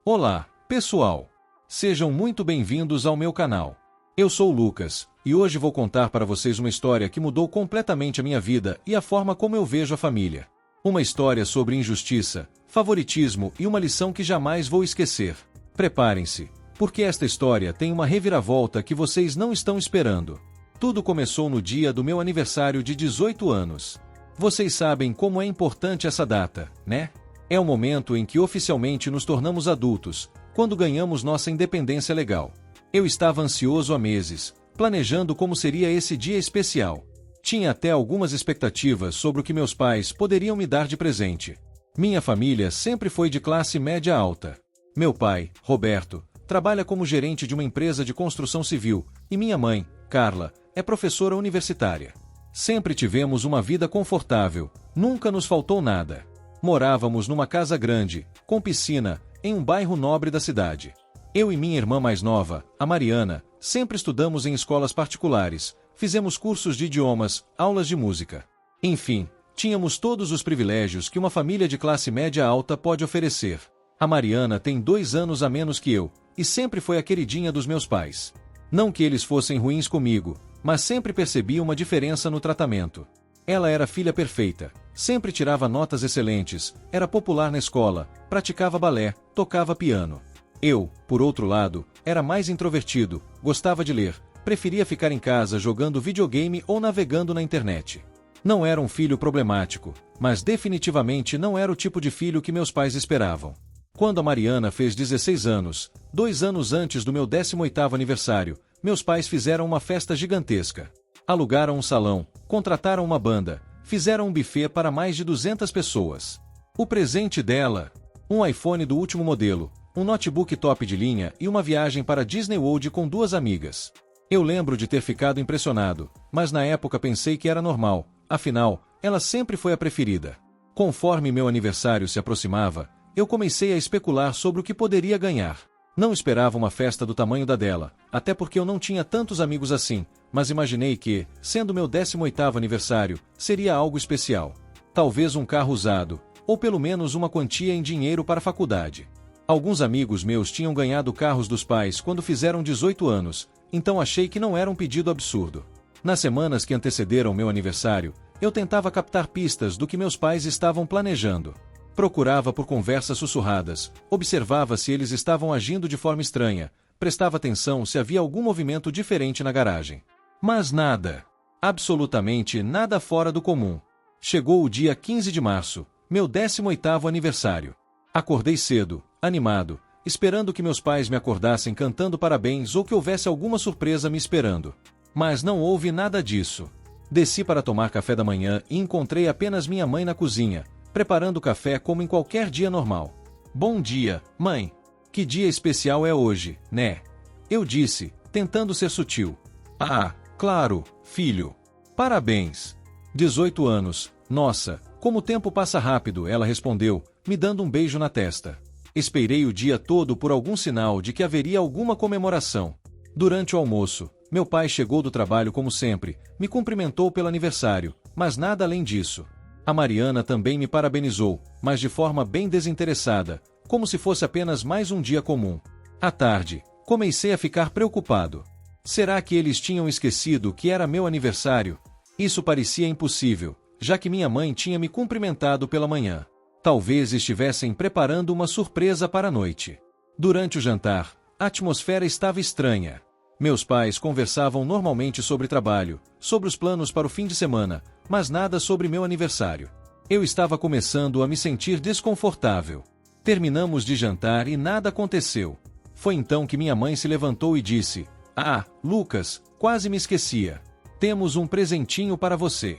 Olá, pessoal! Sejam muito bem-vindos ao meu canal. Eu sou o Lucas, e hoje vou contar para vocês uma história que mudou completamente a minha vida e a forma como eu vejo a família. Uma história sobre injustiça, favoritismo e uma lição que jamais vou esquecer. Preparem-se, porque esta história tem uma reviravolta que vocês não estão esperando. Tudo começou no dia do meu aniversário de 18 anos. Vocês sabem como é importante essa data, né? É o momento em que oficialmente nos tornamos adultos, quando ganhamos nossa independência legal. Eu estava ansioso há meses, planejando como seria esse dia especial. Tinha até algumas expectativas sobre o que meus pais poderiam me dar de presente. Minha família sempre foi de classe média alta. Meu pai, Roberto, trabalha como gerente de uma empresa de construção civil, e minha mãe, Carla, é professora universitária. Sempre tivemos uma vida confortável, nunca nos faltou nada. Morávamos numa casa grande, com piscina, em um bairro nobre da cidade. Eu e minha irmã mais nova, a Mariana, sempre estudamos em escolas particulares, fizemos cursos de idiomas, aulas de música. Enfim, tínhamos todos os privilégios que uma família de classe média alta pode oferecer. A Mariana tem 2 anos a menos que eu, e sempre foi a queridinha dos meus pais. Não que eles fossem ruins comigo, mas sempre percebi uma diferença no tratamento. Ela era filha perfeita, sempre tirava notas excelentes, era popular na escola, praticava balé, tocava piano. Eu, por outro lado, era mais introvertido, gostava de ler, preferia ficar em casa jogando videogame ou navegando na internet. Não era um filho problemático, mas definitivamente não era o tipo de filho que meus pais esperavam. Quando a Mariana fez 16 anos, 2 anos antes do meu 18º aniversário, meus pais fizeram uma festa gigantesca. Alugaram um salão, contrataram uma banda, fizeram um buffet para mais de 200 pessoas. O presente dela: um iPhone do último modelo, um notebook top de linha e uma viagem para Disney World com 2 amigas. Eu lembro de ter ficado impressionado, mas na época pensei que era normal, afinal, ela sempre foi a preferida. Conforme meu aniversário se aproximava, eu comecei a especular sobre o que poderia ganhar. Não esperava uma festa do tamanho da dela, até porque eu não tinha tantos amigos assim, mas imaginei que, sendo meu 18º aniversário, seria algo especial. Talvez um carro usado, ou pelo menos uma quantia em dinheiro para a faculdade. Alguns amigos meus tinham ganhado carros dos pais quando fizeram 18 anos, então achei que não era um pedido absurdo. Nas semanas que antecederam meu aniversário, eu tentava captar pistas do que meus pais estavam planejando. Procurava por conversas sussurradas, observava se eles estavam agindo de forma estranha, prestava atenção se havia algum movimento diferente na garagem. Mas nada. Absolutamente nada fora do comum. Chegou o dia 15 de março, meu 18º aniversário. Acordei cedo, animado, esperando que meus pais me acordassem cantando parabéns ou que houvesse alguma surpresa me esperando. Mas não houve nada disso. Desci para tomar café da manhã e encontrei apenas minha mãe na cozinha, preparando café como em qualquer dia normal. "Bom dia, mãe. Que dia especial é hoje, né?" eu disse, tentando ser sutil. "Ah, claro, filho. Parabéns. 18 anos, nossa, como o tempo passa rápido", ela respondeu, me dando um beijo na testa. Esperei o dia todo por algum sinal de que haveria alguma comemoração. Durante o almoço, meu pai chegou do trabalho como sempre, me cumprimentou pelo aniversário, mas nada além disso. A Mariana também me parabenizou, mas de forma bem desinteressada, como se fosse apenas mais um dia comum. À tarde, comecei a ficar preocupado. Será que eles tinham esquecido que era meu aniversário? Isso parecia impossível, já que minha mãe tinha me cumprimentado pela manhã. Talvez estivessem preparando uma surpresa para a noite. Durante o jantar, a atmosfera estava estranha. Meus pais conversavam normalmente sobre trabalho, sobre os planos para o fim de semana, mas nada sobre meu aniversário. Eu estava começando a me sentir desconfortável. Terminamos de jantar e nada aconteceu. Foi então que minha mãe se levantou e disse: "Ah, Lucas, quase me esquecia. Temos um presentinho para você."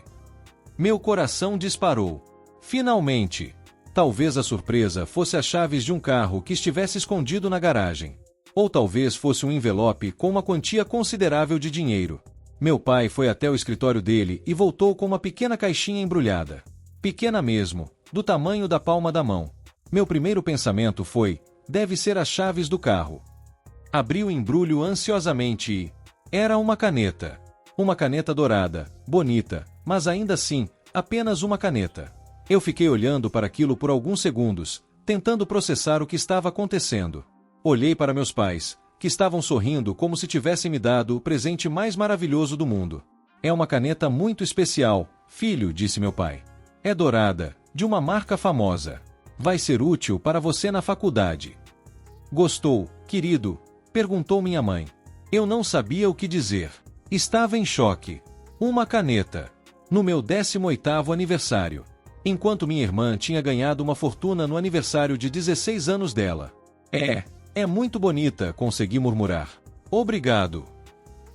Meu coração disparou. Finalmente! Talvez a surpresa fosse as chaves de um carro que estivesse escondido na garagem. Ou talvez fosse um envelope com uma quantia considerável de dinheiro. Meu pai foi até o escritório dele e voltou com uma pequena caixinha embrulhada. Pequena mesmo, do tamanho da palma da mão. Meu primeiro pensamento foi: deve ser as chaves do carro. Abri o embrulho ansiosamente e... era uma caneta. Uma caneta dourada, bonita, mas ainda assim, apenas uma caneta. Eu fiquei olhando para aquilo por alguns segundos, tentando processar o que estava acontecendo. Olhei para meus pais, que estavam sorrindo como se tivessem me dado o presente mais maravilhoso do mundo. É uma caneta muito especial, filho, disse meu pai. É dourada, de uma marca famosa. Vai ser útil para você na faculdade. Gostou, querido? Perguntou minha mãe. Eu não sabia o que dizer. Estava em choque. Uma caneta. No meu 18º aniversário. Enquanto minha irmã tinha ganhado uma fortuna no aniversário de 16 anos dela. É muito bonita, consegui murmurar. Obrigado.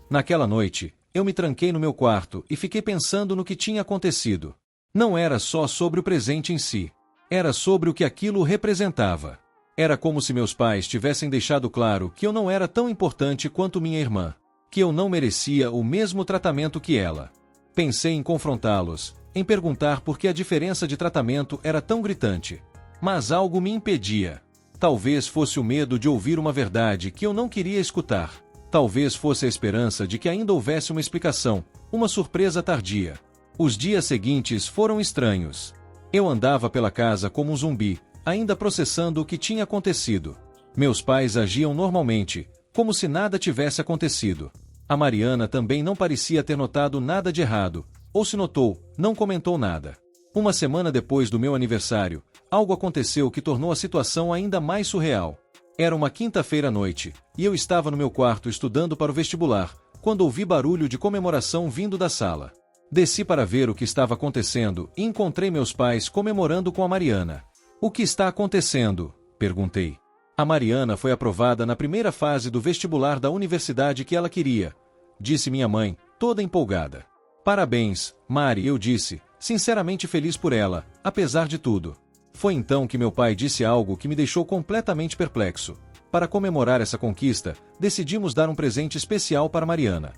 Naquela noite, eu me tranquei no meu quarto e fiquei pensando no que tinha acontecido. Não era só sobre o presente em si. Era sobre o que aquilo representava. Era como se meus pais tivessem deixado claro que eu não era tão importante quanto minha irmã, que eu não merecia o mesmo tratamento que ela. Pensei em confrontá-los, em perguntar por que a diferença de tratamento era tão gritante. Mas algo me impedia. Talvez fosse o medo de ouvir uma verdade que eu não queria escutar. Talvez fosse a esperança de que ainda houvesse uma explicação, uma surpresa tardia. Os dias seguintes foram estranhos. Eu andava pela casa como um zumbi, ainda processando o que tinha acontecido. Meus pais agiam normalmente, como se nada tivesse acontecido. A Mariana também não parecia ter notado nada de errado, ou se notou, não comentou nada. Uma semana depois do meu aniversário, algo aconteceu que tornou a situação ainda mais surreal. Era uma quinta-feira à noite, e eu estava no meu quarto estudando para o vestibular, quando ouvi barulho de comemoração vindo da sala. Desci para ver o que estava acontecendo e encontrei meus pais comemorando com a Mariana. O que está acontecendo? Perguntei. A Mariana foi aprovada na primeira fase do vestibular da universidade que ela queria, disse minha mãe, toda empolgada. Parabéns, Mari, eu disse, sinceramente feliz por ela, apesar de tudo. Foi então que meu pai disse algo que me deixou completamente perplexo. Para comemorar essa conquista, decidimos dar um presente especial para Mariana.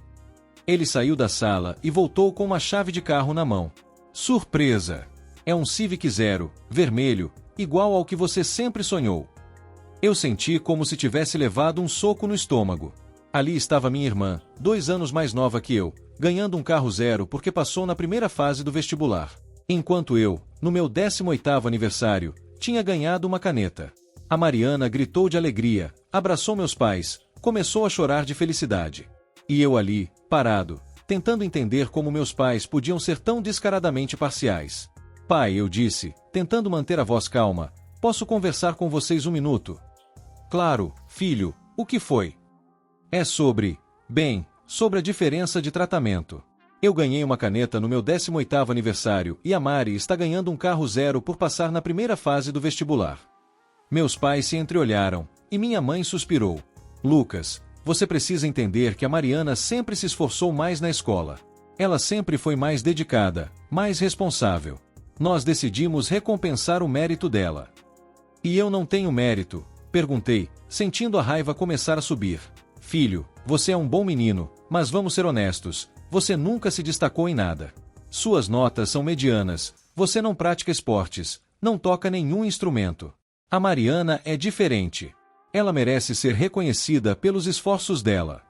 Ele saiu da sala e voltou com uma chave de carro na mão. Surpresa! É um Civic Zero, vermelho, igual ao que você sempre sonhou. Eu senti como se tivesse levado um soco no estômago. Ali estava minha irmã, 2 anos mais nova que eu, ganhando um carro zero porque passou na primeira fase do vestibular. Enquanto eu, no meu 18º aniversário, tinha ganhado uma caneta. A Mariana gritou de alegria, abraçou meus pais, começou a chorar de felicidade. E eu ali, parado, tentando entender como meus pais podiam ser tão descaradamente parciais. Pai, eu disse, tentando manter a voz calma, posso conversar com vocês um minuto? Claro, filho, o que foi? É sobre a diferença de tratamento. Eu ganhei uma caneta no meu 18º aniversário e a Mari está ganhando um carro zero por passar na primeira fase do vestibular. Meus pais se entreolharam, e minha mãe suspirou. Lucas, você precisa entender que a Mariana sempre se esforçou mais na escola. Ela sempre foi mais dedicada, mais responsável. Nós decidimos recompensar o mérito dela. E eu não tenho mérito? Perguntei, sentindo a raiva começar a subir. Filho, você é um bom menino, mas vamos ser honestos, você nunca se destacou em nada. Suas notas são medianas, você não pratica esportes, não toca nenhum instrumento. A Mariana é diferente. Ela merece ser reconhecida pelos esforços dela.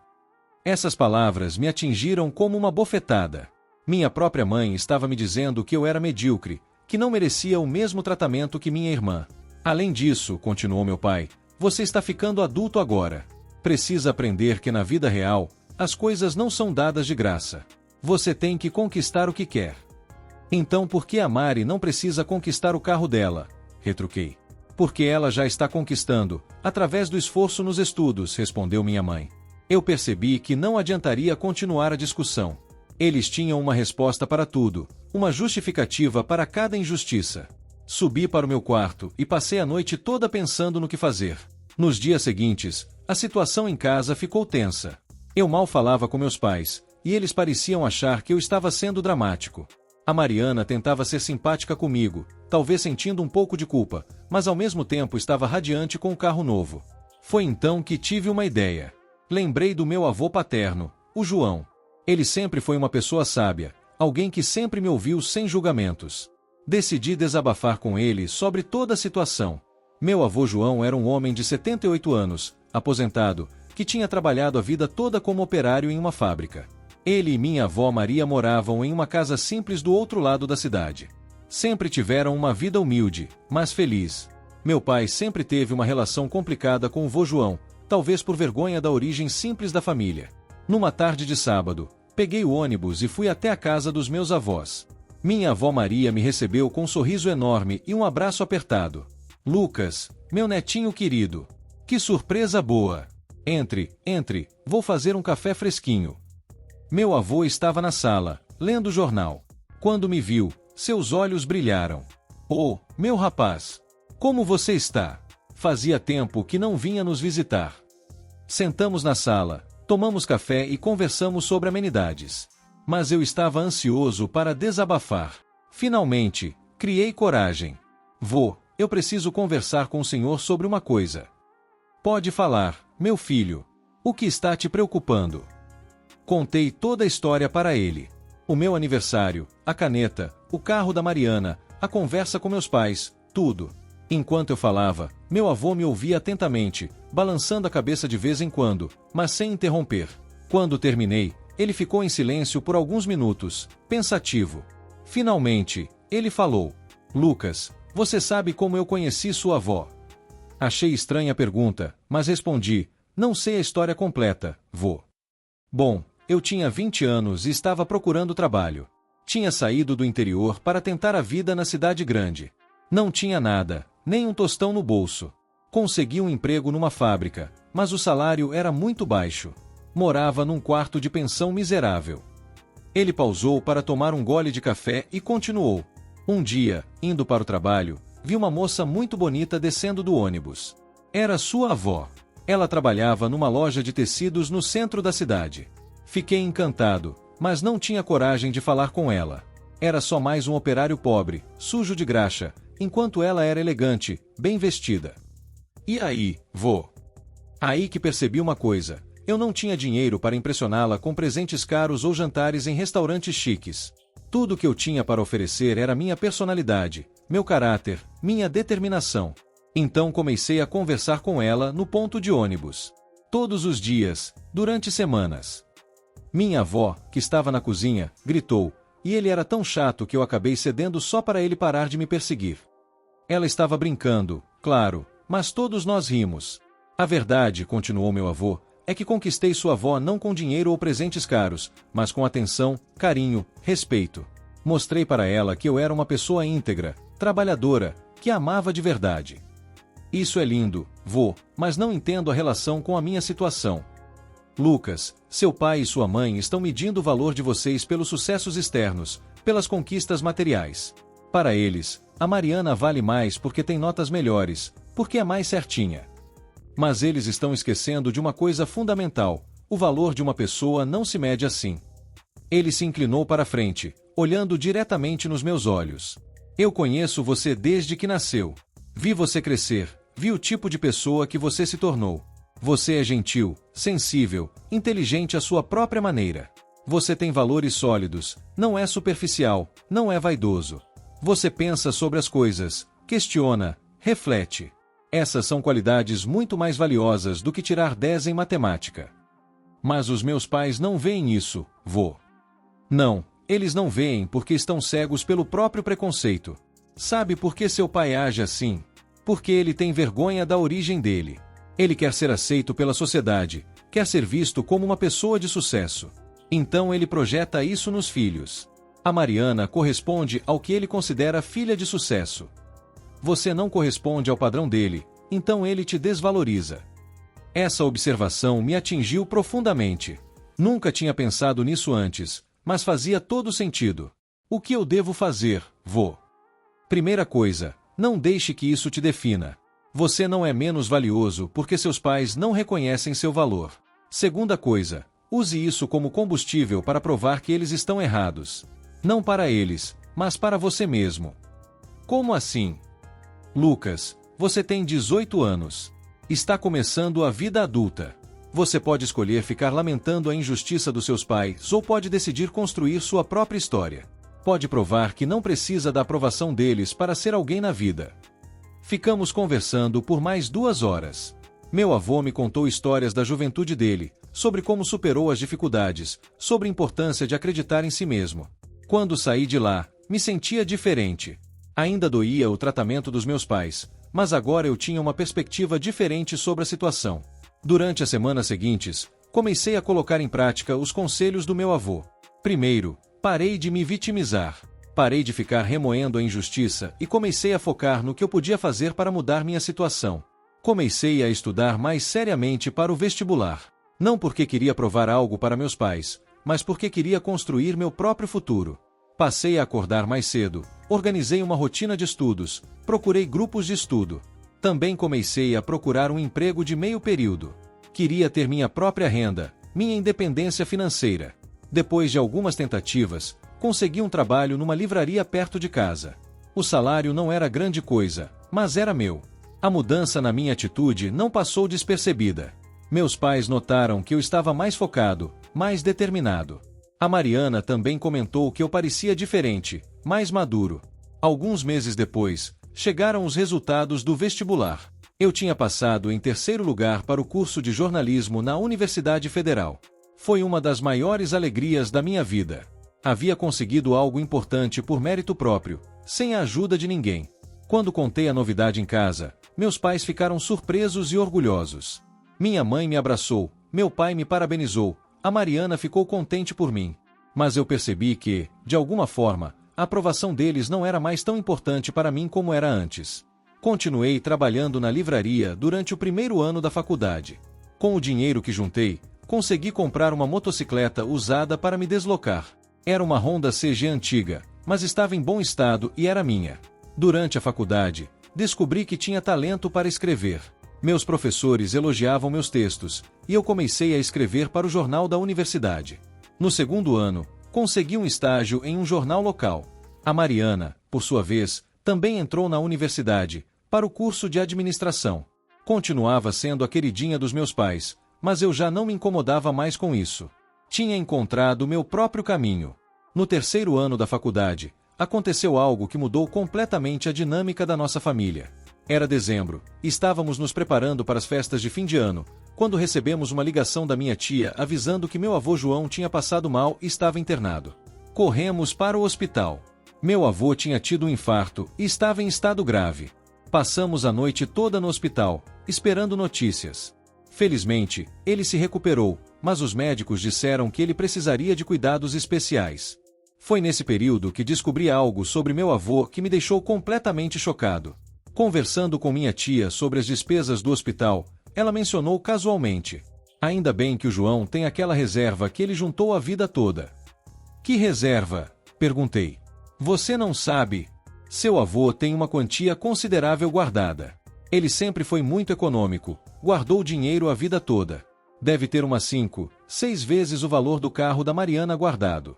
Essas palavras me atingiram como uma bofetada. Minha própria mãe estava me dizendo que eu era medíocre, que não merecia o mesmo tratamento que minha irmã. Além disso, continuou meu pai, você está ficando adulto agora. Precisa aprender que na vida real, as coisas não são dadas de graça. Você tem que conquistar o que quer. Então por que a Mari não precisa conquistar o carro dela? Retruquei. Porque ela já está conquistando, através do esforço nos estudos, respondeu minha mãe. Eu percebi que não adiantaria continuar a discussão. Eles tinham uma resposta para tudo, uma justificativa para cada injustiça. Subi para o meu quarto e passei a noite toda pensando no que fazer. Nos dias seguintes, a situação em casa ficou tensa. Eu mal falava com meus pais, e eles pareciam achar que eu estava sendo dramático. A Mariana tentava ser simpática comigo, talvez sentindo um pouco de culpa, mas ao mesmo tempo estava radiante com o carro novo. Foi então que tive uma ideia. Lembrei do meu avô paterno, o João. Ele sempre foi uma pessoa sábia, alguém que sempre me ouviu sem julgamentos. Decidi desabafar com ele sobre toda a situação. Meu avô João era um homem de 78 anos, aposentado, que tinha trabalhado a vida toda como operário em uma fábrica. Ele e minha avó Maria moravam em uma casa simples do outro lado da cidade. Sempre tiveram uma vida humilde, mas feliz. Meu pai sempre teve uma relação complicada com o vô João, talvez por vergonha da origem simples da família. Numa tarde de sábado, peguei o ônibus e fui até a casa dos meus avós. Minha avó Maria me recebeu com um sorriso enorme e um abraço apertado. Lucas, meu netinho querido. Que surpresa boa! Entre, vou fazer um café fresquinho. Meu avô estava na sala, lendo o jornal. Quando me viu, seus olhos brilharam. Oh, meu rapaz! Como você está? Fazia tempo que não vinha nos visitar. Sentamos na sala, tomamos café e conversamos sobre amenidades. Mas eu estava ansioso para desabafar. Finalmente, criei coragem. Vô, eu preciso conversar com o senhor sobre uma coisa. Pode falar, meu filho. O que está te preocupando? Contei toda a história para ele. O meu aniversário, a caneta, o carro da Mariana, a conversa com meus pais, tudo. Enquanto eu falava, meu avô me ouvia atentamente, balançando a cabeça de vez em quando, mas sem interromper. Quando terminei, ele ficou em silêncio por alguns minutos, pensativo. Finalmente, ele falou: Lucas, você sabe como eu conheci sua avó? Achei estranha a pergunta, mas respondi: não sei a história completa, vô. Bom, eu tinha 20 anos e estava procurando trabalho. Tinha saído do interior para tentar a vida na cidade grande. Não tinha nada, nem um tostão no bolso. Consegui um emprego numa fábrica, mas o salário era muito baixo. Morava num quarto de pensão miserável. Ele pausou para tomar um gole de café e continuou. Um dia, indo para o trabalho, vi uma moça muito bonita descendo do ônibus. Era sua avó. Ela trabalhava numa loja de tecidos no centro da cidade. Fiquei encantado, mas não tinha coragem de falar com ela. Era só mais um operário pobre, sujo de graxa, enquanto ela era elegante, bem vestida. E aí, vô? Aí que percebi uma coisa. Eu não tinha dinheiro para impressioná-la com presentes caros ou jantares em restaurantes chiques. Tudo que eu tinha para oferecer era minha personalidade, meu caráter, minha determinação. Então comecei a conversar com ela no ponto de ônibus. Todos os dias, durante semanas. Minha avó, que estava na cozinha, gritou, e ele era tão chato que eu acabei cedendo só para ele parar de me perseguir. Ela estava brincando, claro, mas todos nós rimos. A verdade, continuou meu avô, é que conquistei sua avó não com dinheiro ou presentes caros, mas com atenção, carinho, respeito. Mostrei para ela que eu era uma pessoa íntegra, trabalhadora, que a amava de verdade. Isso é lindo, vô, mas não entendo a relação com a minha situação. Lucas, seu pai e sua mãe estão medindo o valor de vocês pelos sucessos externos, pelas conquistas materiais. Para eles, a Mariana vale mais porque tem notas melhores, porque é mais certinha. Mas eles estão esquecendo de uma coisa fundamental: o valor de uma pessoa não se mede assim. Ele se inclinou para a frente, olhando diretamente nos meus olhos. Eu conheço você desde que nasceu. Vi você crescer, vi o tipo de pessoa que você se tornou. Você é gentil, sensível, inteligente à sua própria maneira. Você tem valores sólidos, não é superficial, não é vaidoso. Você pensa sobre as coisas, questiona, reflete. Essas são qualidades muito mais valiosas do que tirar 10 em matemática. Mas os meus pais não veem isso, vô. Não, eles não veem porque estão cegos pelo próprio preconceito. Sabe por que seu pai age assim? Porque ele tem vergonha da origem dele. Ele quer ser aceito pela sociedade, quer ser visto como uma pessoa de sucesso. Então ele projeta isso nos filhos. A Mariana corresponde ao que ele considera filha de sucesso. Você não corresponde ao padrão dele, então ele te desvaloriza. Essa observação me atingiu profundamente. Nunca tinha pensado nisso antes, mas fazia todo sentido. O que eu devo fazer, vô? Primeira coisa, não deixe que isso te defina. Você não é menos valioso porque seus pais não reconhecem seu valor. Segunda coisa, use isso como combustível para provar que eles estão errados. Não para eles, mas para você mesmo. Como assim? Lucas, você tem 18 anos. Está começando a vida adulta. Você pode escolher ficar lamentando a injustiça dos seus pais ou pode decidir construir sua própria história. Pode provar que não precisa da aprovação deles para ser alguém na vida. Ficamos conversando por mais 2 horas. Meu avô me contou histórias da juventude dele, sobre como superou as dificuldades, sobre a importância de acreditar em si mesmo. Quando saí de lá, me sentia diferente. Ainda doía o tratamento dos meus pais, mas agora eu tinha uma perspectiva diferente sobre a situação. Durante as semanas seguintes, comecei a colocar em prática os conselhos do meu avô. Primeiro, parei de me vitimizar. Parei de ficar remoendo a injustiça e comecei a focar no que eu podia fazer para mudar minha situação. Comecei a estudar mais seriamente para o vestibular. Não porque queria provar algo para meus pais, mas porque queria construir meu próprio futuro. Passei a acordar mais cedo, organizei uma rotina de estudos, procurei grupos de estudo. Também comecei a procurar um emprego de meio período. Queria ter minha própria renda, minha independência financeira. Depois de algumas tentativas, consegui um trabalho numa livraria perto de casa. O salário não era grande coisa, mas era meu. A mudança na minha atitude não passou despercebida. Meus pais notaram que eu estava mais focado, mais determinado. A Mariana também comentou que eu parecia diferente, mais maduro. Alguns meses depois, chegaram os resultados do vestibular. Eu tinha passado em terceiro lugar para o curso de jornalismo na Universidade Federal. Foi uma das maiores alegrias da minha vida. Havia conseguido algo importante por mérito próprio, sem a ajuda de ninguém. Quando contei a novidade em casa, meus pais ficaram surpresos e orgulhosos. Minha mãe me abraçou, meu pai me parabenizou, a Mariana ficou contente por mim. Mas eu percebi que, de alguma forma, a aprovação deles não era mais tão importante para mim como era antes. Continuei trabalhando na livraria durante o primeiro ano da faculdade. Com o dinheiro que juntei, consegui comprar uma motocicleta usada para me deslocar. Era uma Honda CG antiga, mas estava em bom estado e era minha. Durante a faculdade, descobri que tinha talento para escrever. Meus professores elogiavam meus textos, e eu comecei a escrever para o jornal da universidade. No segundo ano, consegui um estágio em um jornal local. A Mariana, por sua vez, também entrou na universidade, para o curso de administração. Continuava sendo a queridinha dos meus pais, mas eu já não me incomodava mais com isso. Tinha encontrado meu próprio caminho. No terceiro ano da faculdade, aconteceu algo que mudou completamente a dinâmica da nossa família. Era dezembro, e estávamos nos preparando para as festas de fim de ano, quando recebemos uma ligação da minha tia avisando que meu avô João tinha passado mal e estava internado. Corremos para o hospital. Meu avô tinha tido um infarto e estava em estado grave. Passamos a noite toda no hospital, esperando notícias. Felizmente, ele se recuperou, mas os médicos disseram que ele precisaria de cuidados especiais. Foi nesse período que descobri algo sobre meu avô que me deixou completamente chocado. Conversando com minha tia sobre as despesas do hospital, ela mencionou casualmente: ainda bem que o João tem aquela reserva que ele juntou a vida toda. Que reserva? Perguntei. Você não sabe? Seu avô tem uma quantia considerável guardada. Ele sempre foi muito econômico, guardou dinheiro a vida toda. Deve ter umas 5, 6 vezes o valor do carro da Mariana guardado.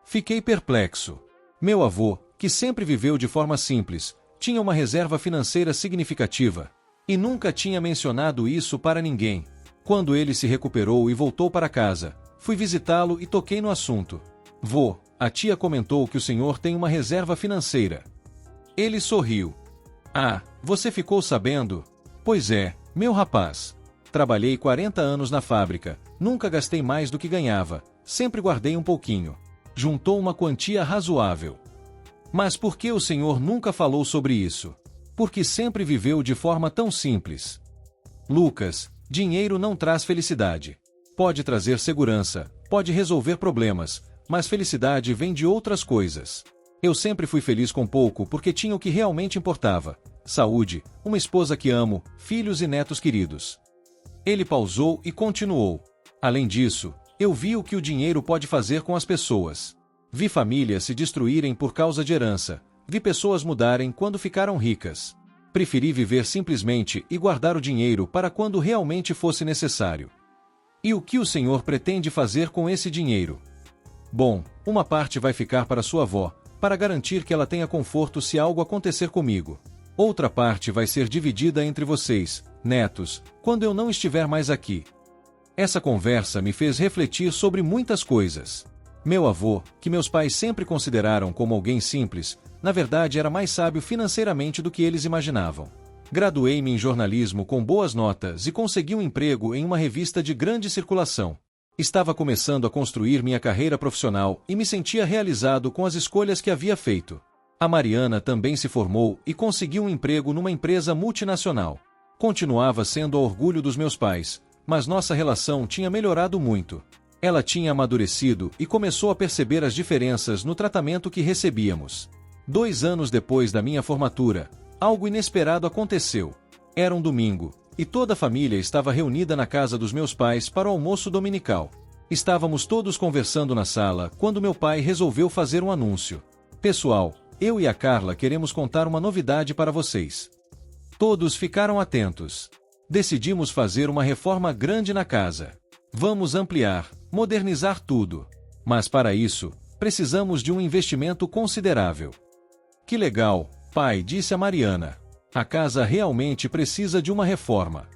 Fiquei perplexo. Meu avô, que sempre viveu de forma simples, tinha uma reserva financeira significativa. E nunca tinha mencionado isso para ninguém. Quando ele se recuperou e voltou para casa, fui visitá-lo e toquei no assunto. Vô, a tia comentou que o senhor tem uma reserva financeira. Ele sorriu. Ah, você ficou sabendo? Pois é, meu rapaz. Trabalhei 40 anos na fábrica, nunca gastei mais do que ganhava, sempre guardei um pouquinho. Juntou uma quantia razoável. Mas por que o senhor nunca falou sobre isso? Porque sempre viveu de forma tão simples. Lucas, dinheiro não traz felicidade. Pode trazer segurança, pode resolver problemas, mas felicidade vem de outras coisas. Eu sempre fui feliz com pouco porque tinha o que realmente importava: saúde, uma esposa que amo, filhos e netos queridos. Ele pausou e continuou. Além disso, eu vi o que o dinheiro pode fazer com as pessoas. Vi famílias se destruírem por causa de herança. Vi pessoas mudarem quando ficaram ricas. Preferi viver simplesmente e guardar o dinheiro para quando realmente fosse necessário. E o que o senhor pretende fazer com esse dinheiro? Bom, uma parte vai ficar para sua avó, para garantir que ela tenha conforto se algo acontecer comigo. Outra parte vai ser dividida entre vocês, netos, quando eu não estiver mais aqui. Essa conversa me fez refletir sobre muitas coisas. Meu avô, que meus pais sempre consideraram como alguém simples, na verdade era mais sábio financeiramente do que eles imaginavam. Graduei-me em jornalismo com boas notas e consegui um emprego em uma revista de grande circulação. Estava começando a construir minha carreira profissional e me sentia realizado com as escolhas que havia feito. A Mariana também se formou e conseguiu um emprego numa empresa multinacional. Continuava sendo o orgulho dos meus pais, mas nossa relação tinha melhorado muito. Ela tinha amadurecido e começou a perceber as diferenças no tratamento que recebíamos. 2 anos depois da minha formatura, algo inesperado aconteceu. Era um domingo, e toda a família estava reunida na casa dos meus pais para o almoço dominical. Estávamos todos conversando na sala quando meu pai resolveu fazer um anúncio. Pessoal, eu e a Carla queremos contar uma novidade para vocês. Todos ficaram atentos. Decidimos fazer uma reforma grande na casa. Vamos ampliar, modernizar tudo. Mas para isso, precisamos de um investimento considerável. Que legal, pai, disse a Mariana. A casa realmente precisa de uma reforma.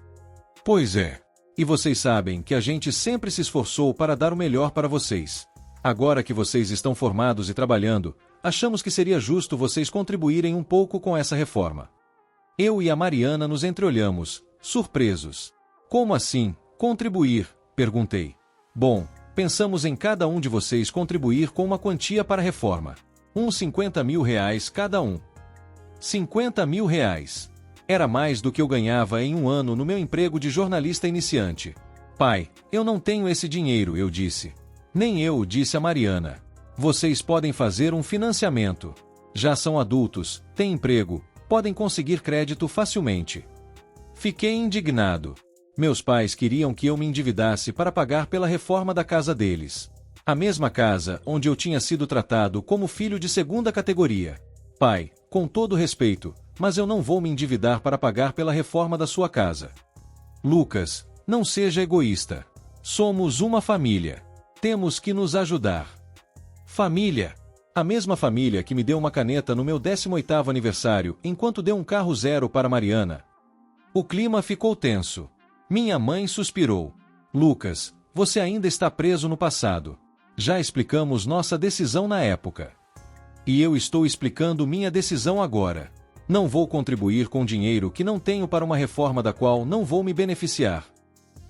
Pois é. E vocês sabem que a gente sempre se esforçou para dar o melhor para vocês. Agora que vocês estão formados e trabalhando, achamos que seria justo vocês contribuírem um pouco com essa reforma. Eu e a Mariana nos entreolhamos, surpresos. Como assim, contribuir? Perguntei. Bom, pensamos em cada um de vocês contribuir com uma quantia para a reforma. Uns 50 mil reais cada um. 50 mil reais. Era mais do que eu ganhava em um ano no meu emprego de jornalista iniciante. Pai, eu não tenho esse dinheiro, eu disse. Nem eu, disse a Mariana. Vocês podem fazer um financiamento. Já são adultos, têm emprego, podem conseguir crédito facilmente. Fiquei indignado. Meus pais queriam que eu me endividasse para pagar pela reforma da casa deles. A mesma casa onde eu tinha sido tratado como filho de segunda categoria. Pai, com todo respeito, mas eu não vou me endividar para pagar pela reforma da sua casa. Lucas, não seja egoísta. Somos uma família. Temos que nos ajudar. Família. A mesma família que me deu uma caneta no meu 18º aniversário enquanto deu um carro zero para Mariana. O clima ficou tenso. Minha mãe suspirou. Lucas, você ainda está preso no passado. Já explicamos nossa decisão na época. E eu estou explicando minha decisão agora. Não vou contribuir com dinheiro que não tenho para uma reforma da qual não vou me beneficiar.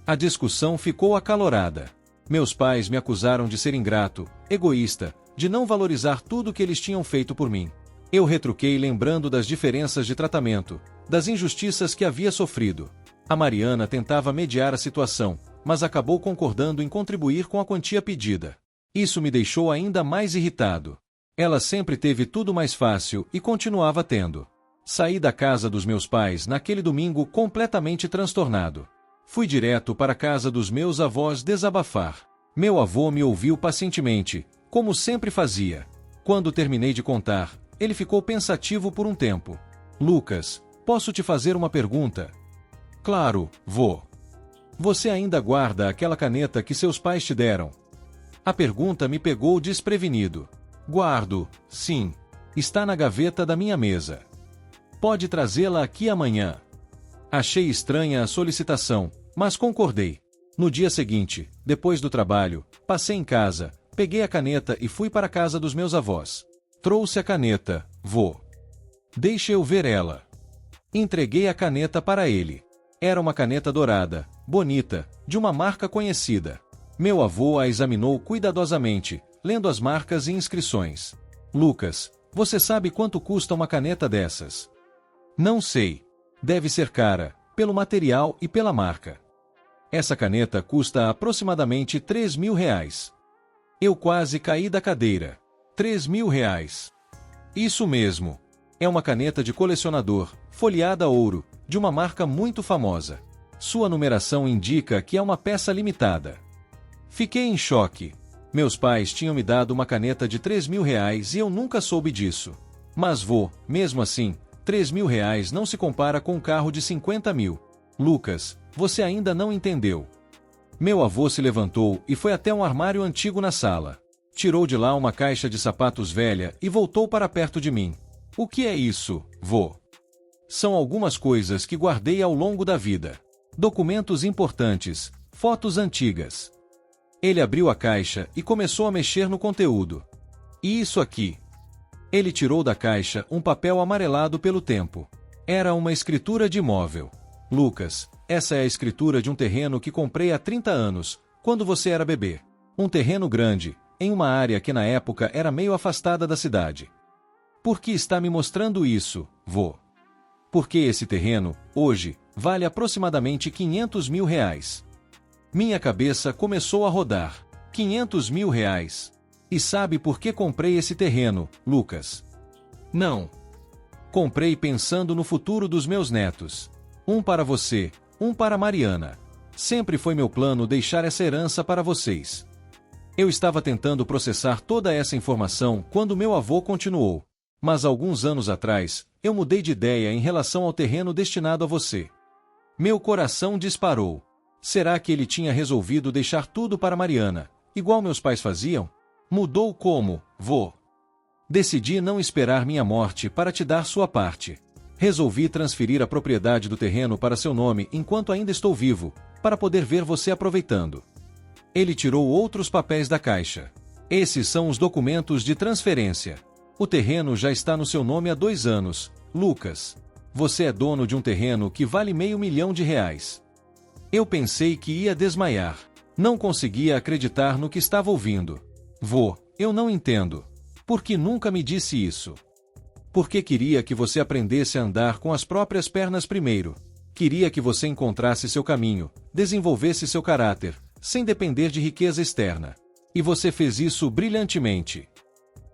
A discussão ficou acalorada. Meus pais me acusaram de ser ingrato, egoísta, de não valorizar tudo que eles tinham feito por mim. Eu retruquei lembrando das diferenças de tratamento, das injustiças que havia sofrido. A Mariana tentava mediar a situação, mas acabou concordando em contribuir com a quantia pedida. Isso me deixou ainda mais irritado. Ela sempre teve tudo mais fácil e continuava tendo. Saí da casa dos meus pais naquele domingo completamente transtornado. Fui direto para a casa dos meus avós desabafar. Meu avô me ouviu pacientemente, como sempre fazia. Quando terminei de contar, ele ficou pensativo por um tempo. Lucas, posso te fazer uma pergunta? Claro, vô. Você ainda guarda aquela caneta que seus pais te deram? A pergunta me pegou desprevenido. Guardo, sim. Está na gaveta da minha mesa. Pode trazê-la aqui amanhã. Achei estranha a solicitação, mas concordei. No dia seguinte, depois do trabalho, passei em casa, peguei a caneta e fui para a casa dos meus avós. Trouxe a caneta, vô. Deixe eu ver ela. Entreguei a caneta para ele. Era uma caneta dourada, bonita, de uma marca conhecida. Meu avô a examinou cuidadosamente, lendo as marcas e inscrições. Lucas, você sabe quanto custa uma caneta dessas? Não sei. Deve ser cara, pelo material e pela marca. Essa caneta custa aproximadamente 3 mil reais. Eu quase caí da cadeira. 3 mil reais. Isso mesmo. É uma caneta de colecionador, folheada a ouro, de uma marca muito famosa. Sua numeração indica que é uma peça limitada. Fiquei em choque. Meus pais tinham me dado uma caneta de 3 mil reais e eu nunca soube disso. Mas vô, mesmo assim, 3 mil reais não se compara com um carro de 50 mil. Lucas, você ainda não entendeu. Meu avô se levantou e foi até um armário antigo na sala. Tirou de lá uma caixa de sapatos velha e voltou para perto de mim. O que é isso, vô? São algumas coisas que guardei ao longo da vida. Documentos importantes, fotos antigas. Ele abriu a caixa e começou a mexer no conteúdo. E isso aqui? Ele tirou da caixa um papel amarelado pelo tempo. Era uma escritura de imóvel. Lucas, essa é a escritura de um terreno que comprei há 30 anos, quando você era bebê. Um terreno grande, em uma área que na época era meio afastada da cidade. Por que está me mostrando isso, vô? Porque esse terreno, hoje, vale aproximadamente R$ 500 mil. Minha cabeça começou a rodar. R$ 500 mil. E sabe por que comprei esse terreno, Lucas? Não. Comprei pensando no futuro dos meus netos. Um para você, um para Mariana. Sempre foi meu plano deixar essa herança para vocês. Eu estava tentando processar toda essa informação quando meu avô continuou. Mas alguns anos atrás, eu mudei de ideia em relação ao terreno destinado a você. Meu coração disparou. Será que ele tinha resolvido deixar tudo para Mariana, igual meus pais faziam? Mudou como, vô? Decidi não esperar minha morte para te dar sua parte. Resolvi transferir a propriedade do terreno para seu nome enquanto ainda estou vivo, para poder ver você aproveitando. Ele tirou outros papéis da caixa. Esses são os documentos de transferência. O terreno já está no seu nome há 2 anos, Lucas. Você é dono de um terreno que vale R$ 500 mil. Eu pensei que ia desmaiar. Não conseguia acreditar no que estava ouvindo. Vô, eu não entendo. Por que nunca me disse isso? Porque queria que você aprendesse a andar com as próprias pernas primeiro. Queria que você encontrasse seu caminho, desenvolvesse seu caráter, sem depender de riqueza externa. E você fez isso brilhantemente.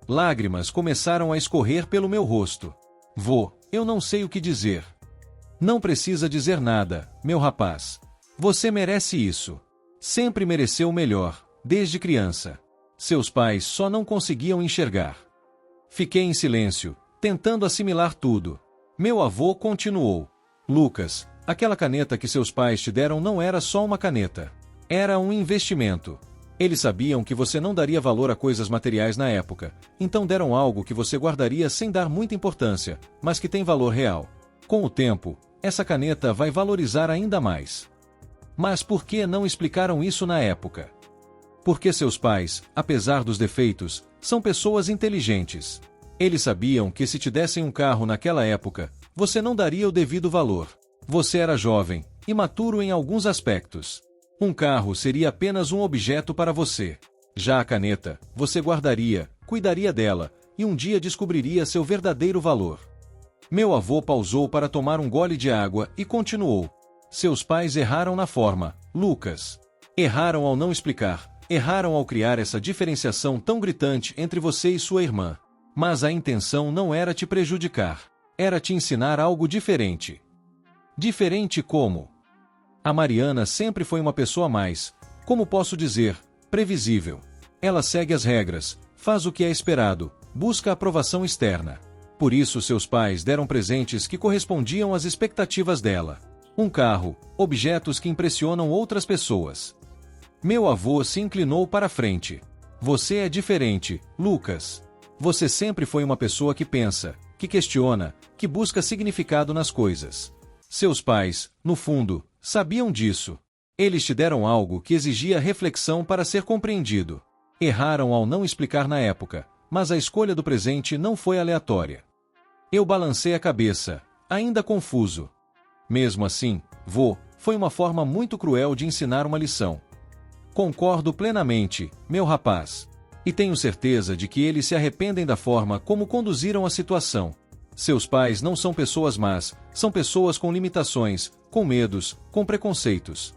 Lágrimas começaram a escorrer pelo meu rosto. Vô, eu não sei o que dizer. Não precisa dizer nada, meu rapaz. Você merece isso. Sempre mereceu o melhor, desde criança. Seus pais só não conseguiam enxergar. Fiquei em silêncio, tentando assimilar tudo. Meu avô continuou. Lucas, aquela caneta que seus pais te deram não era só uma caneta. Era um investimento. Eles sabiam que você não daria valor a coisas materiais na época, então deram algo que você guardaria sem dar muita importância, mas que tem valor real. Com o tempo, essa caneta vai valorizar ainda mais. Mas por que não explicaram isso na época? Porque seus pais, apesar dos defeitos, são pessoas inteligentes. Eles sabiam que se te dessem um carro naquela época, você não daria o devido valor. Você era jovem, imaturo em alguns aspectos. Um carro seria apenas um objeto para você. Já a caneta, você guardaria, cuidaria dela, e um dia descobriria seu verdadeiro valor. Meu avô pausou para tomar um gole de água e continuou. Seus pais erraram na forma, Lucas. Erraram ao não explicar, erraram ao criar essa diferenciação tão gritante entre você e sua irmã. Mas a intenção não era te prejudicar, era te ensinar algo diferente. Diferente como? A Mariana sempre foi uma pessoa mais, como posso dizer, previsível. Ela segue as regras, faz o que é esperado, busca aprovação externa. Por isso seus pais deram presentes que correspondiam às expectativas dela. Um carro, objetos que impressionam outras pessoas. Meu avô se inclinou para a frente. Você é diferente, Lucas. Você sempre foi uma pessoa que pensa, que questiona, que busca significado nas coisas. Seus pais, no fundo, sabiam disso. Eles te deram algo que exigia reflexão para ser compreendido. Erraram ao não explicar na época, mas a escolha do presente não foi aleatória. Eu balancei a cabeça, ainda confuso. Mesmo assim, vô, foi uma forma muito cruel de ensinar uma lição. Concordo plenamente, meu rapaz. E tenho certeza de que eles se arrependem da forma como conduziram a situação. Seus pais não são pessoas más, são pessoas com limitações, com medos, com preconceitos.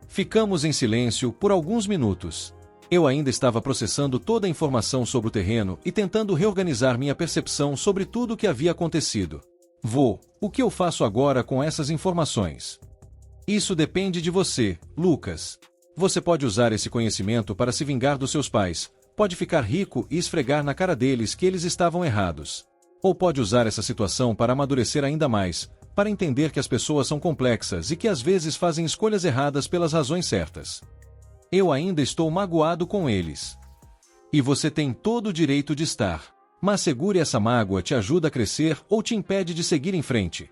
Ficamos em silêncio por alguns minutos. Eu ainda estava processando toda a informação sobre o terreno e tentando reorganizar minha percepção sobre tudo o que havia acontecido. Vô, o que eu faço agora com essas informações? Isso depende de você, Lucas. Você pode usar esse conhecimento para se vingar dos seus pais, pode ficar rico e esfregar na cara deles que eles estavam errados. Ou pode usar essa situação para amadurecer ainda mais, para entender que as pessoas são complexas e que às vezes fazem escolhas erradas pelas razões certas. Eu ainda estou magoado com eles. E você tem todo o direito de estar. Mas segure essa mágoa te ajuda a crescer ou te impede de seguir em frente?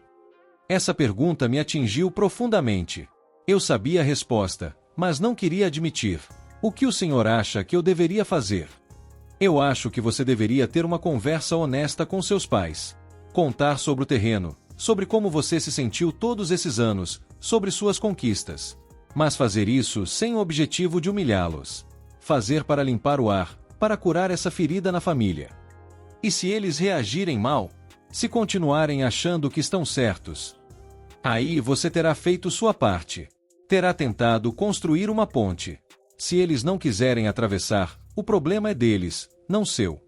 Essa pergunta me atingiu profundamente. Eu sabia a resposta, mas não queria admitir. O que o senhor acha que eu deveria fazer? Eu acho que você deveria ter uma conversa honesta com seus pais. Contar sobre o terreno, sobre como você se sentiu todos esses anos, sobre suas conquistas. Mas fazer isso sem o objetivo de humilhá-los. Fazer para limpar o ar, para curar essa ferida na família. E se eles reagirem mal? Se continuarem achando que estão certos? Aí você terá feito sua parte. Terá tentado construir uma ponte. Se eles não quiserem atravessar, o problema é deles, não seu.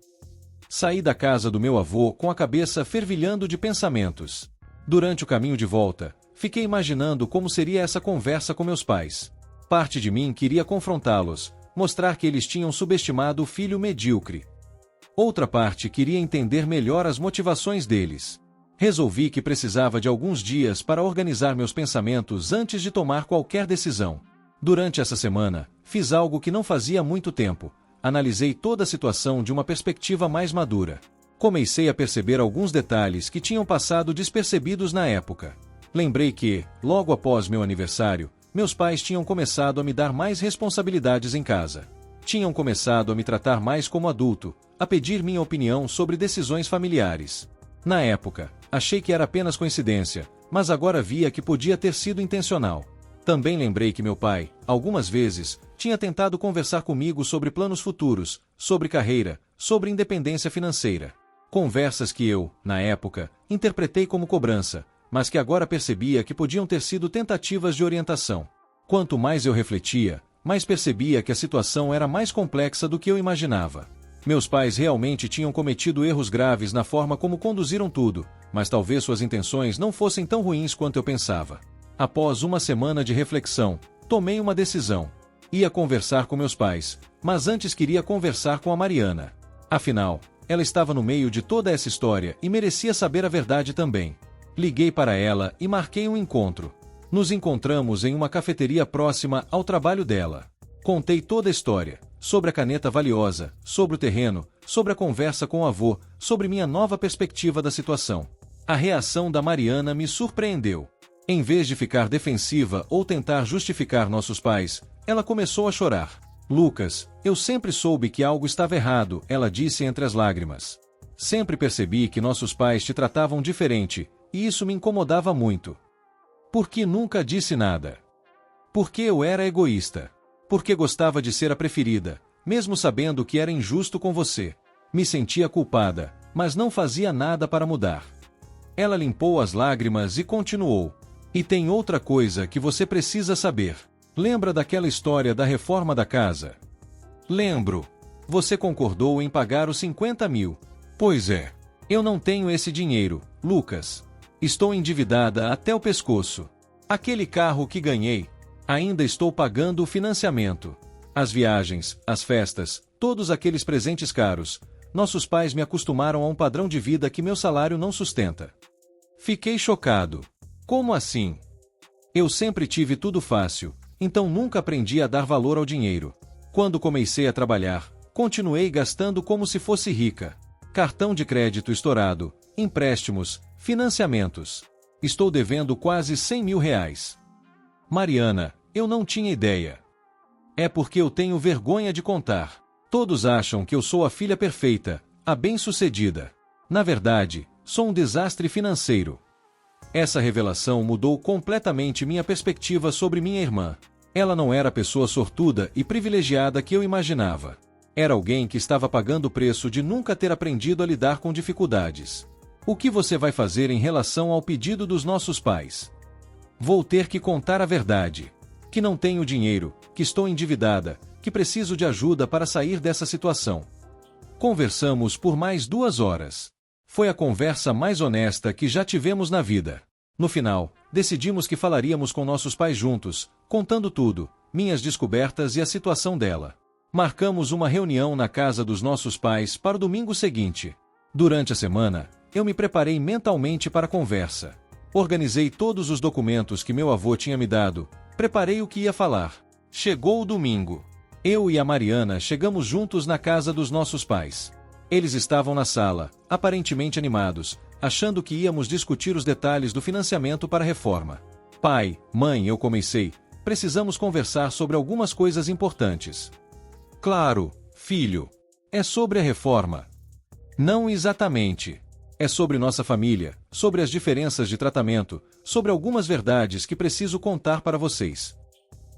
Saí da casa do meu avô com a cabeça fervilhando de pensamentos. Durante o caminho de volta, fiquei imaginando como seria essa conversa com meus pais. Parte de mim queria confrontá-los, mostrar que eles tinham subestimado o filho medíocre. Outra parte queria entender melhor as motivações deles. Resolvi que precisava de alguns dias para organizar meus pensamentos antes de tomar qualquer decisão. Durante essa semana, fiz algo que não fazia muito tempo. Analisei toda a situação de uma perspectiva mais madura. Comecei a perceber alguns detalhes que tinham passado despercebidos na época. Lembrei que, logo após meu aniversário, meus pais tinham começado a me dar mais responsabilidades em casa. Tinham começado a me tratar mais como adulto, a pedir minha opinião sobre decisões familiares. Na época, achei que era apenas coincidência, mas agora via que podia ter sido intencional. Também lembrei que meu pai, algumas vezes, tinha tentado conversar comigo sobre planos futuros, sobre carreira, sobre independência financeira. Conversas que eu, na época, interpretei como cobrança, mas que agora percebia que podiam ter sido tentativas de orientação. Quanto mais eu refletia, mais percebia que a situação era mais complexa do que eu imaginava. Meus pais realmente tinham cometido erros graves na forma como conduziram tudo, mas talvez suas intenções não fossem tão ruins quanto eu pensava. Após uma semana de reflexão, tomei uma decisão. Ia conversar com meus pais, mas antes queria conversar com a Mariana. Afinal, ela estava no meio de toda essa história e merecia saber a verdade também. Liguei para ela e marquei um encontro. Nos encontramos em uma cafeteria próxima ao trabalho dela. Contei toda a história, sobre a caneta valiosa, sobre o terreno, sobre a conversa com o avô, sobre minha nova perspectiva da situação. A reação da Mariana me surpreendeu. Em vez de ficar defensiva ou tentar justificar nossos pais, ela começou a chorar. Lucas, eu sempre soube que algo estava errado, ela disse entre as lágrimas. Sempre percebi que nossos pais te tratavam diferente, e isso me incomodava muito. Por que nunca disse nada? Porque eu era egoísta. Porque gostava de ser a preferida, mesmo sabendo que era injusto com você. Me sentia culpada, mas não fazia nada para mudar. Ela limpou as lágrimas e continuou. E tem outra coisa que você precisa saber. Lembra daquela história da reforma da casa? Lembro. Você concordou em pagar os 50 mil. Pois é. Eu não tenho esse dinheiro, Lucas. Estou endividada até o pescoço. Aquele carro que ganhei, ainda estou pagando o financiamento. As viagens, as festas, todos aqueles presentes caros. Nossos pais me acostumaram a um padrão de vida que meu salário não sustenta. Fiquei chocado. Como assim? Eu sempre tive tudo fácil, então nunca aprendi a dar valor ao dinheiro. Quando comecei a trabalhar, continuei gastando como se fosse rica. Cartão de crédito estourado, empréstimos, financiamentos. Estou devendo quase 100 mil reais. Mariana, eu não tinha ideia. É porque eu tenho vergonha de contar. Todos acham que eu sou a filha perfeita, a bem-sucedida. Na verdade, sou um desastre financeiro. Essa revelação mudou completamente minha perspectiva sobre minha irmã. Ela não era a pessoa sortuda e privilegiada que eu imaginava. Era alguém que estava pagando o preço de nunca ter aprendido a lidar com dificuldades. O que você vai fazer em relação ao pedido dos nossos pais? Vou ter que contar a verdade. Que não tenho dinheiro, que estou endividada, que preciso de ajuda para sair dessa situação. Conversamos por mais 2 horas. Foi a conversa mais honesta que já tivemos na vida. No final, decidimos que falaríamos com nossos pais juntos, contando tudo, minhas descobertas e a situação dela. Marcamos uma reunião na casa dos nossos pais para o domingo seguinte. Durante a semana, eu me preparei mentalmente para a conversa. Organizei todos os documentos que meu avô tinha me dado, preparei o que ia falar. Chegou o domingo. Eu e a Mariana chegamos juntos na casa dos nossos pais. Eles estavam na sala, aparentemente animados, achando que íamos discutir os detalhes do financiamento para a reforma. Pai, mãe, eu comecei. Precisamos conversar sobre algumas coisas importantes. Claro, filho. É sobre a reforma. Não exatamente. É sobre nossa família, sobre as diferenças de tratamento, sobre algumas verdades que preciso contar para vocês.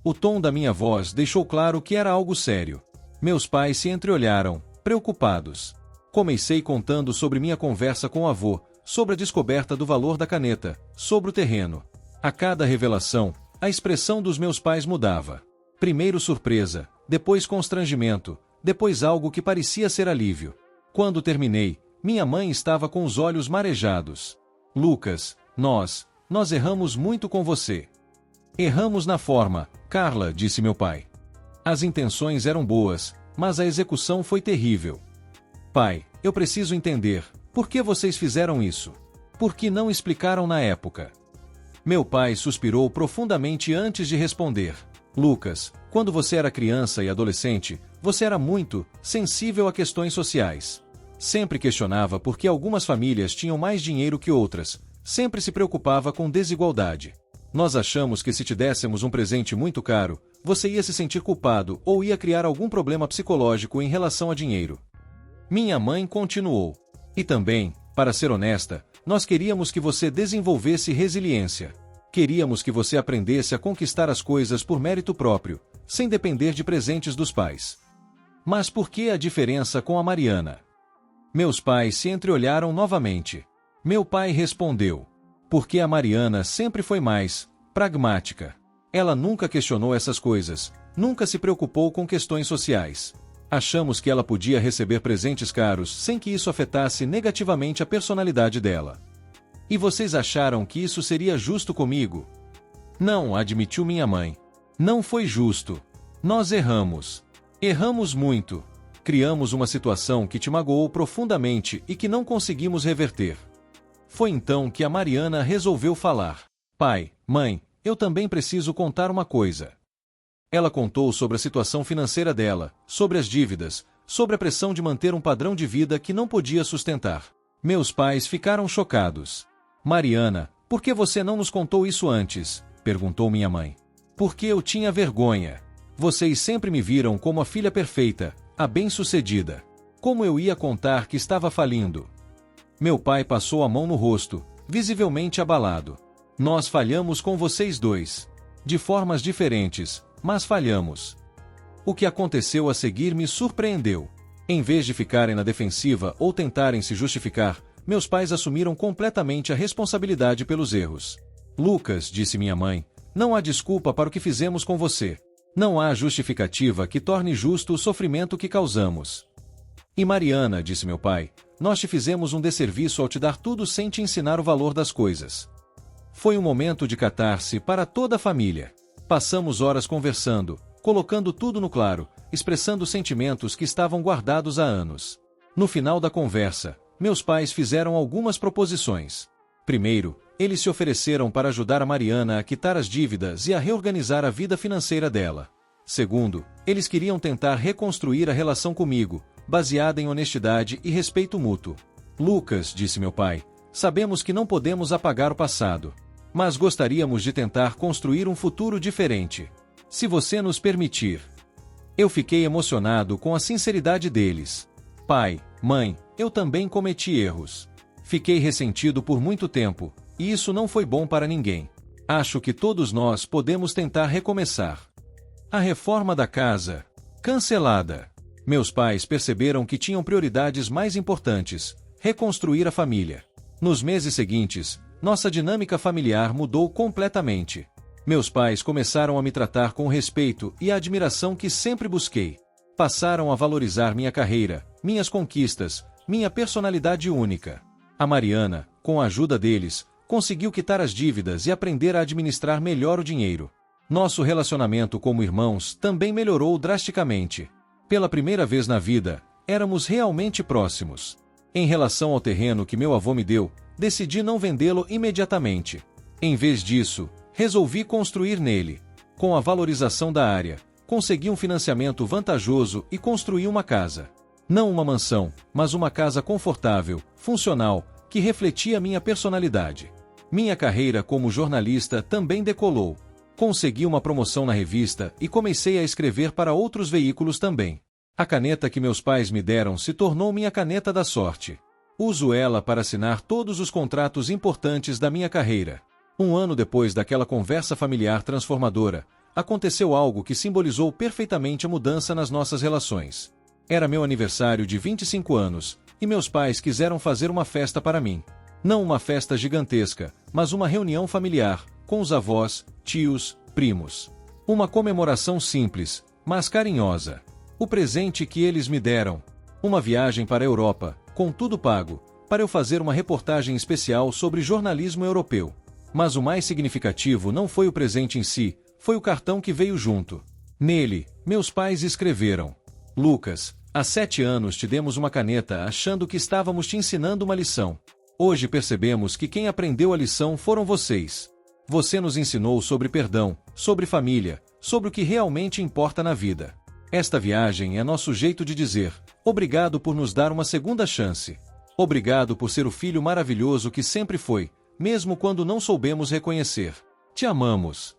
O tom da minha voz deixou claro que era algo sério. Meus pais se entreolharam, preocupados. Comecei contando sobre minha conversa com o avô, sobre a descoberta do valor da caneta, sobre o terreno. A cada revelação, a expressão dos meus pais mudava. Primeiro surpresa, depois constrangimento, depois algo que parecia ser alívio. Quando terminei, minha mãe estava com os olhos marejados. Lucas, nós erramos muito com você. Erramos na forma, Carla, disse meu pai. As intenções eram boas, mas a execução foi terrível. Pai, eu preciso entender, por que vocês fizeram isso? Por que não explicaram na época? Meu pai suspirou profundamente antes de responder. Lucas, quando você era criança e adolescente, você era muito sensível a questões sociais. Sempre questionava por que algumas famílias tinham mais dinheiro que outras, sempre se preocupava com desigualdade. Nós achamos que se te dessemos um presente muito caro, você ia se sentir culpado ou ia criar algum problema psicológico em relação a dinheiro. Minha mãe continuou. E também, para ser honesta, nós queríamos que você desenvolvesse resiliência. Queríamos que você aprendesse a conquistar as coisas por mérito próprio, sem depender de presentes dos pais. Mas por que a diferença com a Mariana? Meus pais se entreolharam novamente. Meu pai respondeu: porque a Mariana sempre foi mais pragmática. Ela nunca questionou essas coisas, nunca se preocupou com questões sociais. Achamos que ela podia receber presentes caros sem que isso afetasse negativamente a personalidade dela. E vocês acharam que isso seria justo comigo? Não, admitiu minha mãe. Não foi justo. Nós erramos. Erramos muito. Criamos uma situação que te magoou profundamente e que não conseguimos reverter. Foi então que a Mariana resolveu falar. Pai, mãe, eu também preciso contar uma coisa. Ela contou sobre a situação financeira dela, sobre as dívidas, sobre a pressão de manter um padrão de vida que não podia sustentar. Meus pais ficaram chocados. Mariana, por que você não nos contou isso antes? Perguntou minha mãe. Porque eu tinha vergonha. Vocês sempre me viram como a filha perfeita, a bem-sucedida. Como eu ia contar que estava falindo? Meu pai passou a mão no rosto, visivelmente abalado. Nós falhamos com vocês dois. De formas diferentes, mas falhamos. O que aconteceu a seguir me surpreendeu. Em vez de ficarem na defensiva ou tentarem se justificar, meus pais assumiram completamente a responsabilidade pelos erros. Lucas, disse minha mãe, não há desculpa para o que fizemos com você. Não há justificativa que torne justo o sofrimento que causamos. E Mariana, disse meu pai, nós te fizemos um desserviço ao te dar tudo sem te ensinar o valor das coisas. Foi um momento de catarse para toda a família. Passamos horas conversando, colocando tudo no claro, expressando sentimentos que estavam guardados há anos. No final da conversa, meus pais fizeram algumas proposições. Primeiro, eles se ofereceram para ajudar a Mariana a quitar as dívidas e a reorganizar a vida financeira dela. Segundo, eles queriam tentar reconstruir a relação comigo, baseada em honestidade e respeito mútuo. Lucas, disse meu pai, sabemos que não podemos apagar o passado, mas gostaríamos de tentar construir um futuro diferente. Se você nos permitir. Eu fiquei emocionado com a sinceridade deles. Pai, mãe, eu também cometi erros. Fiquei ressentido por muito tempo, e isso não foi bom para ninguém. Acho que todos nós podemos tentar recomeçar. A reforma da casa. Cancelada. Meus pais perceberam que tinham prioridades mais importantes: reconstruir a família. Nos meses seguintes, nossa dinâmica familiar mudou completamente. Meus pais começaram a me tratar com o respeito e a admiração que sempre busquei. Passaram a valorizar minha carreira, minhas conquistas, minha personalidade única. A Mariana, com a ajuda deles, conseguiu quitar as dívidas e aprender a administrar melhor o dinheiro. Nosso relacionamento como irmãos também melhorou drasticamente. Pela primeira vez na vida, éramos realmente próximos. Em relação ao terreno que meu avô me deu, decidi não vendê-lo imediatamente. Em vez disso, resolvi construir nele. Com a valorização da área, consegui um financiamento vantajoso e construí uma casa. Não uma mansão, mas uma casa confortável, funcional, que refletia minha personalidade. Minha carreira como jornalista também decolou. Consegui uma promoção na revista e comecei a escrever para outros veículos também. A caneta que meus pais me deram se tornou minha caneta da sorte. Uso ela para assinar todos os contratos importantes da minha carreira. Um ano depois daquela conversa familiar transformadora, aconteceu algo que simbolizou perfeitamente a mudança nas nossas relações. Era meu aniversário de 25 anos, e meus pais quiseram fazer uma festa para mim. Não uma festa gigantesca, mas uma reunião familiar, com os avós, tios, primos. Uma comemoração simples, mas carinhosa. O presente que eles me deram. Uma viagem para a Europa, com tudo pago, para eu fazer uma reportagem especial sobre jornalismo europeu. Mas o mais significativo não foi o presente em si, foi o cartão que veio junto. Nele, meus pais escreveram: Lucas, há 7 anos te demos uma caneta achando que estávamos te ensinando uma lição. Hoje percebemos que quem aprendeu a lição foram vocês. Você nos ensinou sobre perdão, sobre família, sobre o que realmente importa na vida. Esta viagem é nosso jeito de dizer: obrigado por nos dar uma segunda chance. Obrigado por ser o filho maravilhoso que sempre foi, mesmo quando não soubemos reconhecer. Te amamos.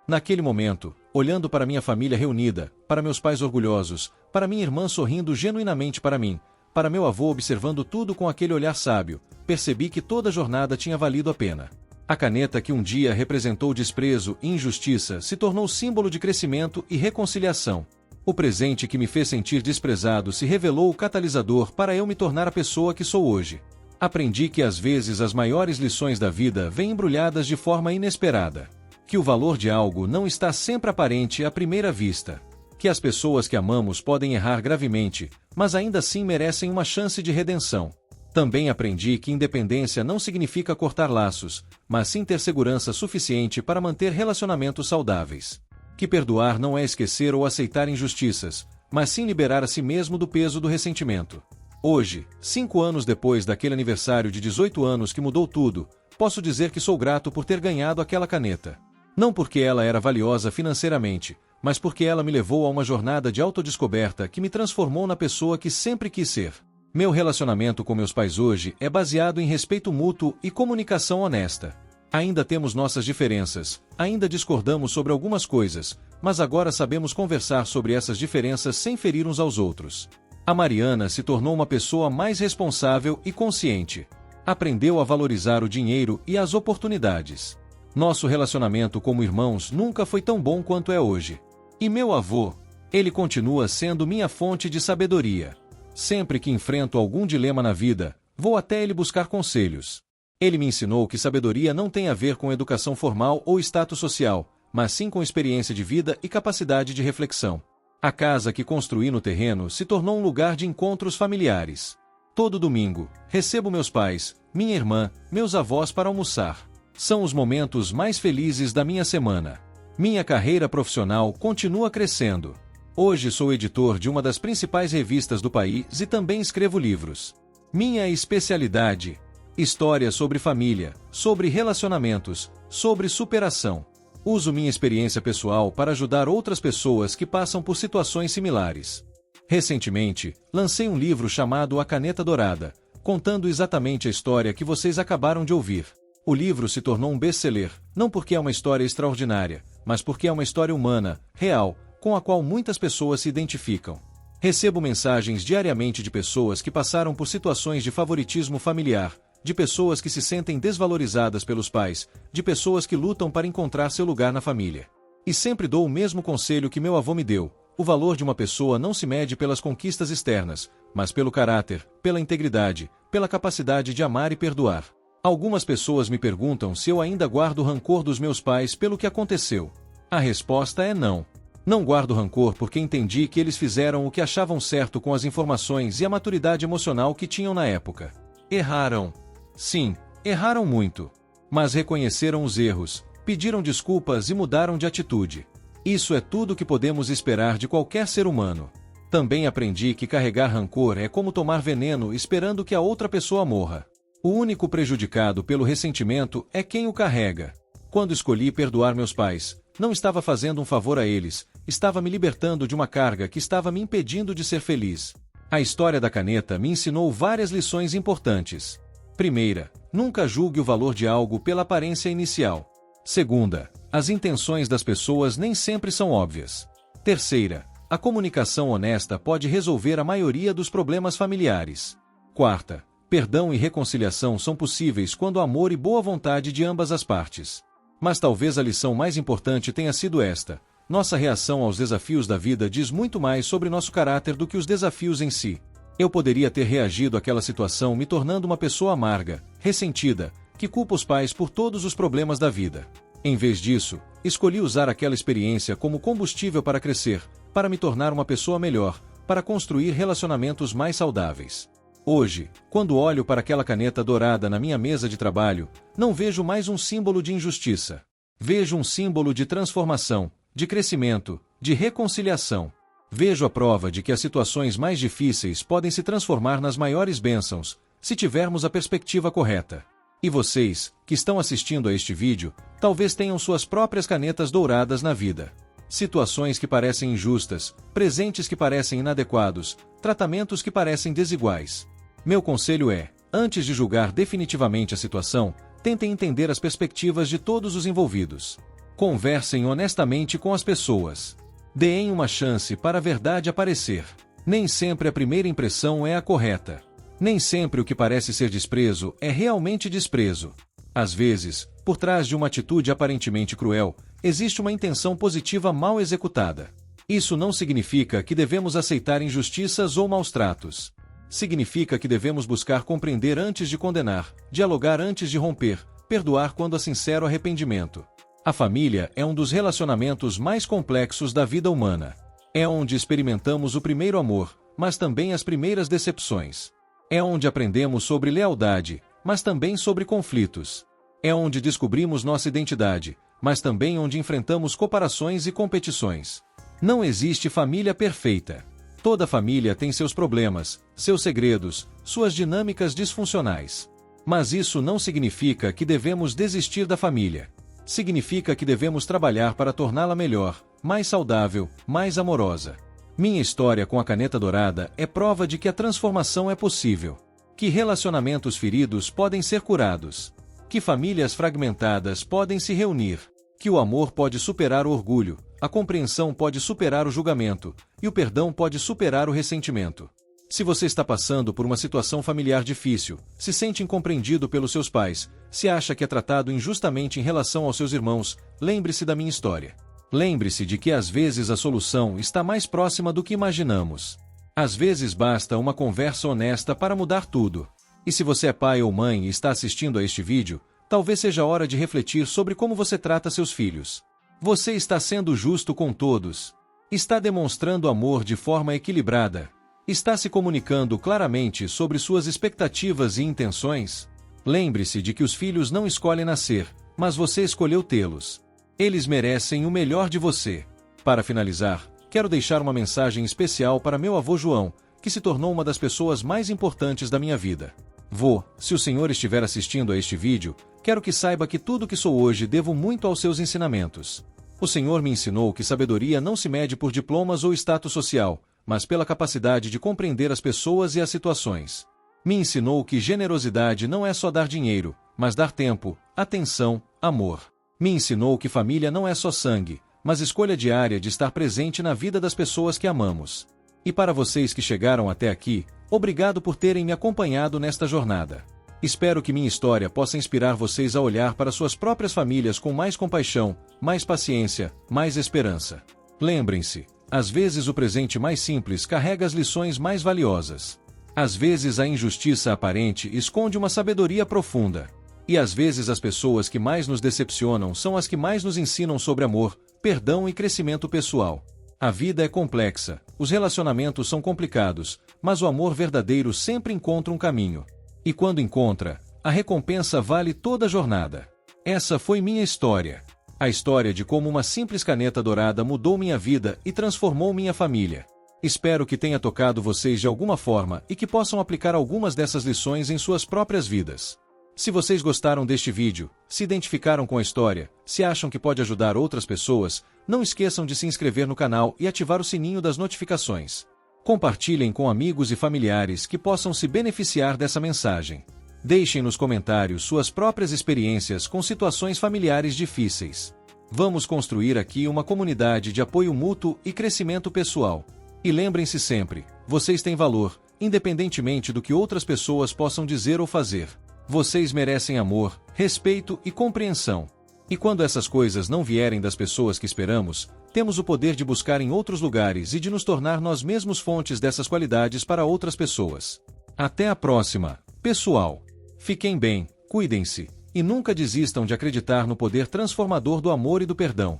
Naquele momento, olhando para minha família reunida, para meus pais orgulhosos, para minha irmã sorrindo genuinamente para mim, para meu avô observando tudo com aquele olhar sábio, percebi que toda a jornada tinha valido a pena. A caneta que um dia representou desprezo e injustiça se tornou símbolo de crescimento e reconciliação. O presente que me fez sentir desprezado se revelou o catalisador para eu me tornar a pessoa que sou hoje. Aprendi que às vezes as maiores lições da vida vêm embrulhadas de forma inesperada. Que o valor de algo não está sempre aparente à primeira vista. Que as pessoas que amamos podem errar gravemente, mas ainda assim merecem uma chance de redenção. Também aprendi que independência não significa cortar laços, mas sim ter segurança suficiente para manter relacionamentos saudáveis. Que perdoar não é esquecer ou aceitar injustiças, mas sim liberar a si mesmo do peso do ressentimento. Hoje, 5 anos depois daquele aniversário de 18 anos que mudou tudo, posso dizer que sou grato por ter ganhado aquela caneta. Não porque ela era valiosa financeiramente, mas porque ela me levou a uma jornada de autodescoberta que me transformou na pessoa que sempre quis ser. Meu relacionamento com meus pais hoje é baseado em respeito mútuo e comunicação honesta. Ainda temos nossas diferenças, ainda discordamos sobre algumas coisas, mas agora sabemos conversar sobre essas diferenças sem ferir uns aos outros. A Mariana se tornou uma pessoa mais responsável e consciente. Aprendeu a valorizar o dinheiro e as oportunidades. Nosso relacionamento como irmãos nunca foi tão bom quanto é hoje. E meu avô, ele continua sendo minha fonte de sabedoria. Sempre que enfrento algum dilema na vida, vou até ele buscar conselhos. Ele me ensinou que sabedoria não tem a ver com educação formal ou status social, mas sim com experiência de vida e capacidade de reflexão. A casa que construí no terreno se tornou um lugar de encontros familiares. Todo domingo, recebo meus pais, minha irmã, meus avós para almoçar. São os momentos mais felizes da minha semana. Minha carreira profissional continua crescendo. Hoje sou editor de uma das principais revistas do país e também escrevo livros. Minha especialidade: histórias sobre família, sobre relacionamentos, sobre superação. Uso minha experiência pessoal para ajudar outras pessoas que passam por situações similares. Recentemente, lancei um livro chamado A Caneta Dourada, contando exatamente a história que vocês acabaram de ouvir. O livro se tornou um best-seller, não porque é uma história extraordinária, mas porque é uma história humana, real, com a qual muitas pessoas se identificam. Recebo mensagens diariamente de pessoas que passaram por situações de favoritismo familiar, de pessoas que se sentem desvalorizadas pelos pais, de pessoas que lutam para encontrar seu lugar na família. E sempre dou o mesmo conselho que meu avô me deu: o valor de uma pessoa não se mede pelas conquistas externas, mas pelo caráter, pela integridade, pela capacidade de amar e perdoar. Algumas pessoas me perguntam se eu ainda guardo rancor dos meus pais pelo que aconteceu. A resposta é não. Não guardo rancor porque entendi que eles fizeram o que achavam certo com as informações e a maturidade emocional que tinham na época. Erraram. Sim, erraram muito. Mas reconheceram os erros, pediram desculpas e mudaram de atitude. Isso é tudo que podemos esperar de qualquer ser humano. Também aprendi que carregar rancor é como tomar veneno esperando que a outra pessoa morra. O único prejudicado pelo ressentimento é quem o carrega. Quando escolhi perdoar meus pais, não estava fazendo um favor a eles, estava me libertando de uma carga que estava me impedindo de ser feliz. A história da caneta me ensinou várias lições importantes. Primeira, nunca julgue o valor de algo pela aparência inicial. Segunda, as intenções das pessoas nem sempre são óbvias. Terceira, a comunicação honesta pode resolver a maioria dos problemas familiares. Quarta, perdão e reconciliação são possíveis quando há amor e boa vontade de ambas as partes. Mas talvez a lição mais importante tenha sido esta: nossa reação aos desafios da vida diz muito mais sobre nosso caráter do que os desafios em si. Eu poderia ter reagido àquela situação me tornando uma pessoa amarga, ressentida, que culpa os pais por todos os problemas da vida. Em vez disso, escolhi usar aquela experiência como combustível para crescer, para me tornar uma pessoa melhor, para construir relacionamentos mais saudáveis. Hoje, quando olho para aquela caneta dourada na minha mesa de trabalho, não vejo mais um símbolo de injustiça. Vejo um símbolo de transformação, de crescimento, de reconciliação. Vejo a prova de que as situações mais difíceis podem se transformar nas maiores bênçãos, se tivermos a perspectiva correta. E vocês, que estão assistindo a este vídeo, talvez tenham suas próprias canetas douradas na vida. Situações que parecem injustas, presentes que parecem inadequados, tratamentos que parecem desiguais. Meu conselho é, antes de julgar definitivamente a situação, tentem entender as perspectivas de todos os envolvidos. Conversem honestamente com as pessoas. Deem uma chance para a verdade aparecer. Nem sempre a primeira impressão é a correta. Nem sempre o que parece ser desprezo é realmente desprezo. Às vezes, por trás de uma atitude aparentemente cruel, existe uma intenção positiva mal executada. Isso não significa que devemos aceitar injustiças ou maus-tratos. Significa que devemos buscar compreender antes de condenar, dialogar antes de romper, perdoar quando há sincero arrependimento. A família é um dos relacionamentos mais complexos da vida humana. É onde experimentamos o primeiro amor, mas também as primeiras decepções. É onde aprendemos sobre lealdade, mas também sobre conflitos. É onde descobrimos nossa identidade, mas também onde enfrentamos comparações e competições. Não existe família perfeita. Toda família tem seus problemas, seus segredos, suas dinâmicas disfuncionais. Mas isso não significa que devemos desistir da família. Significa que devemos trabalhar para torná-la melhor, mais saudável, mais amorosa. Minha história com a caneta dourada é prova de que a transformação é possível. Que relacionamentos feridos podem ser curados. Que famílias fragmentadas podem se reunir. Que o amor pode superar o orgulho, a compreensão pode superar o julgamento, e o perdão pode superar o ressentimento. Se você está passando por uma situação familiar difícil, se sente incompreendido pelos seus pais, se acha que é tratado injustamente em relação aos seus irmãos, lembre-se da minha história. Lembre-se de que às vezes a solução está mais próxima do que imaginamos. Às vezes basta uma conversa honesta para mudar tudo. E se você é pai ou mãe e está assistindo a este vídeo, talvez seja hora de refletir sobre como você trata seus filhos. Você está sendo justo com todos? Está demonstrando amor de forma equilibrada? Está se comunicando claramente sobre suas expectativas e intenções? Lembre-se de que os filhos não escolhem nascer, mas você escolheu tê-los. Eles merecem o melhor de você. Para finalizar, quero deixar uma mensagem especial para meu avô João, que se tornou uma das pessoas mais importantes da minha vida. Vô, se o senhor estiver assistindo a este vídeo, quero que saiba que tudo que sou hoje devo muito aos seus ensinamentos. O senhor me ensinou que sabedoria não se mede por diplomas ou status social, mas pela capacidade de compreender as pessoas e as situações. Me ensinou que generosidade não é só dar dinheiro, mas dar tempo, atenção, amor. Me ensinou que família não é só sangue, mas escolha diária de estar presente na vida das pessoas que amamos. E para vocês que chegaram até aqui, obrigado por terem me acompanhado nesta jornada. Espero que minha história possa inspirar vocês a olhar para suas próprias famílias com mais compaixão, mais paciência, mais esperança. Lembrem-se, às vezes o presente mais simples carrega as lições mais valiosas. Às vezes a injustiça aparente esconde uma sabedoria profunda. E às vezes as pessoas que mais nos decepcionam são as que mais nos ensinam sobre amor, perdão e crescimento pessoal. A vida é complexa, os relacionamentos são complicados, mas o amor verdadeiro sempre encontra um caminho. E quando encontra, a recompensa vale toda a jornada. Essa foi minha história. A história de como uma simples caneta dourada mudou minha vida e transformou minha família. Espero que tenha tocado vocês de alguma forma e que possam aplicar algumas dessas lições em suas próprias vidas. Se vocês gostaram deste vídeo, se identificaram com a história, se acham que pode ajudar outras pessoas, não esqueçam de se inscrever no canal e ativar o sininho das notificações. Compartilhem com amigos e familiares que possam se beneficiar dessa mensagem. Deixem nos comentários suas próprias experiências com situações familiares difíceis. Vamos construir aqui uma comunidade de apoio mútuo e crescimento pessoal. E lembrem-se sempre, vocês têm valor, independentemente do que outras pessoas possam dizer ou fazer. Vocês merecem amor, respeito e compreensão. E quando essas coisas não vierem das pessoas que esperamos, temos o poder de buscar em outros lugares e de nos tornar nós mesmos fontes dessas qualidades para outras pessoas. Até a próxima, pessoal! Fiquem bem, cuidem-se, e nunca desistam de acreditar no poder transformador do amor e do perdão.